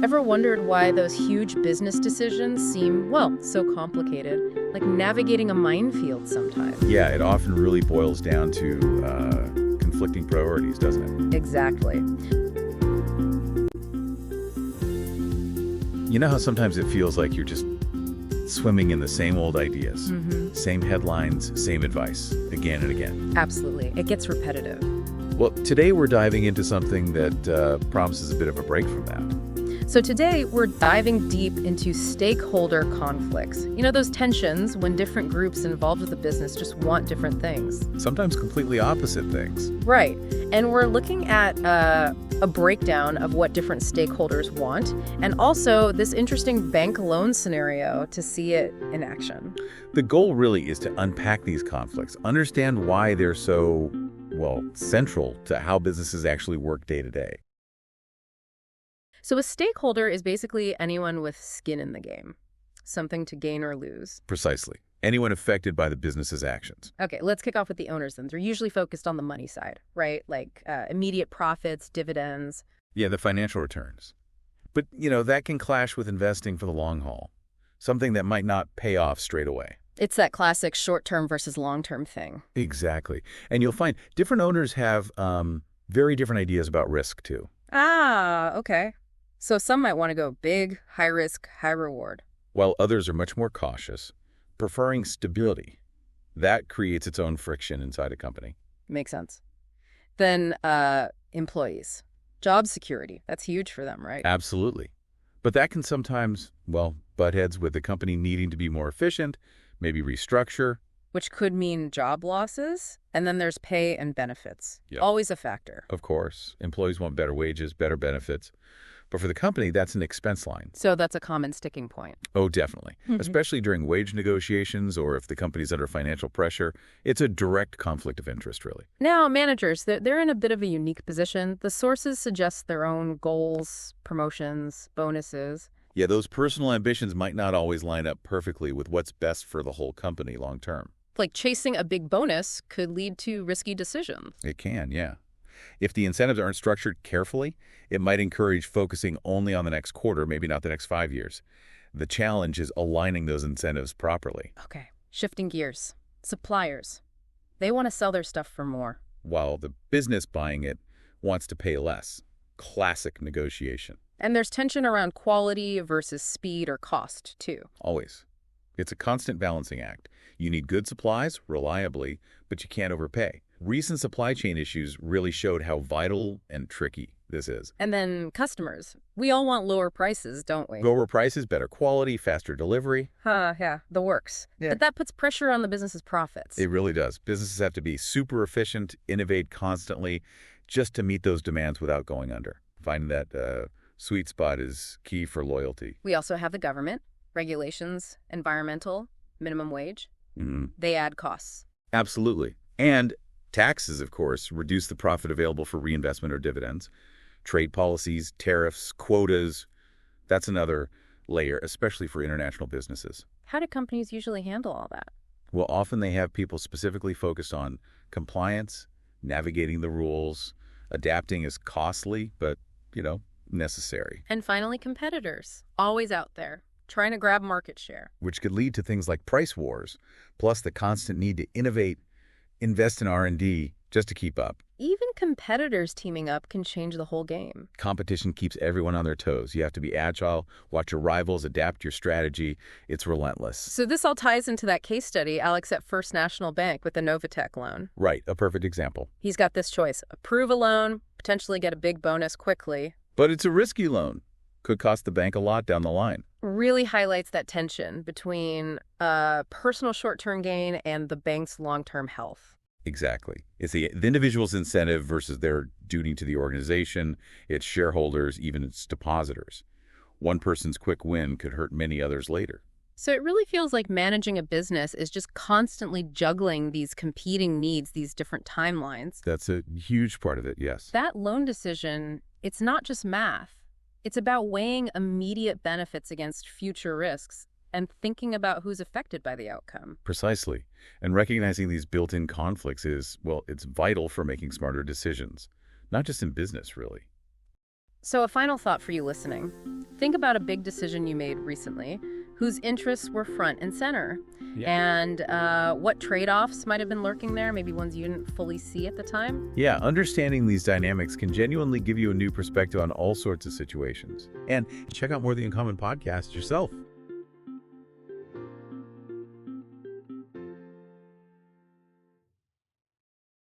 Ever wondered why those huge business decisions seem, well, so complicated? Like navigating a minefield sometimes. Yeah, it often really boils down to conflicting priorities, doesn't Exactly. it? You know how sometimes it feels like you're just swimming in the same old ideas, same headlines, same advice, again and again. Absolutely. It gets repetitive. Well, today we're diving into something that promises a bit of a break from that. So today, we're diving deep into stakeholder conflicts. You know, those tensions when different groups involved with the business just want different things. Sometimes completely opposite things. Right. And we're looking at a breakdown of what different stakeholders want, and also this interesting bank loan scenario to see it in action. The goal really is to unpack these conflicts, understand why they're so, well, central to how businesses actually work day to day. So a stakeholder is basically anyone with skin in the game, something to gain or lose. Precisely. Anyone affected by the business's actions. Okay, let's kick off with the owners then. They're usually focused on the money side, right? Like immediate profits, dividends. Yeah, the financial returns. But, that can clash with investing for the long haul, something that might not pay off straight away. It's that classic short-term versus long-term thing. Exactly. And you'll find different owners have very different ideas about risk, too. Ah, okay. So some might want to go big, high risk, high reward. While others are much more cautious, preferring stability. That creates its own friction inside a company. Makes sense. Then employees. Job security. That's huge for them, right? Absolutely. But that can sometimes, butt heads with the company needing to be more efficient, maybe restructure. Which could mean job losses. And then there's pay and benefits. Yep. Always a factor. Of course. Employees want better wages, better benefits. But for the company, that's an expense line. So that's a common sticking point. Oh, definitely. Especially during wage negotiations or if the company's under financial pressure. It's a direct conflict of interest, really. Now, managers, they're in a bit of a unique position. The sources suggest their own goals, promotions, bonuses. Yeah, those personal ambitions might not always line up perfectly with what's best for the whole company long term. Like chasing a big bonus could lead to risky decisions. It can, yeah. If the incentives aren't structured carefully, it might encourage focusing only on the next quarter, maybe not the next 5 years. The challenge is aligning those incentives properly. Okay, shifting gears. Suppliers. They want to sell their stuff for more. While the business buying it wants to pay less. Classic negotiation. And there's tension around quality versus speed or cost, too. Always. It's a constant balancing act. You need good supplies, reliably, but you can't overpay. Recent supply chain issues really showed how vital and tricky this is. And then customers. We all want lower prices, don't we? Lower prices, better quality, faster delivery. Yeah, the works. Yeah. But that puts pressure on the business's profits. It really does. Businesses have to be super efficient, innovate constantly, just to meet those demands without going under. Finding that sweet spot is key for loyalty. We also have the government, regulations, environmental, minimum wage. They add costs. Absolutely. And taxes, of course, reduce the profit available for reinvestment or dividends. Trade policies, tariffs, quotas, that's another layer, especially for international businesses. How do companies usually handle all that? Well, often they have people specifically focused on compliance, navigating the rules. Adapting is costly, but, necessary. And finally, competitors. Always out there, trying to grab market share. Which could lead to things like price wars, plus the constant need to innovate, invest in R&D just to keep up. Even competitors teaming up can change the whole game. Competition keeps everyone on their toes. You have to be agile, watch your rivals, adapt your strategy. It's relentless. So this all ties into that case study Alex at First National Bank with the Novatech loan. Right, a perfect example. He's got this choice. Approve a loan, potentially get a big bonus quickly. But it's a risky loan. Could cost the bank a lot down the line. Really highlights that tension between personal short-term gain and the bank's long-term health. Exactly. It's the individual's incentive versus their duty to the organization, its shareholders, even its depositors. One person's quick win could hurt many others later. So it really feels like managing a business is just constantly juggling these competing needs, these different timelines. That's a huge part of it, yes. That loan decision, it's not just math. It's about weighing immediate benefits against future risks and thinking about who's affected by the outcome. Precisely. And recognizing these built-in conflicts is, it's vital for making smarter decisions. Not just in business, really. So a final thought for you listening. Think about a big decision you made recently whose interests were front and center. Yeah. And what trade-offs might have been lurking there, maybe ones you didn't fully see at the time. Yeah, understanding these dynamics can genuinely give you a new perspective on all sorts of situations. And check out more of the Uncommon podcast yourself.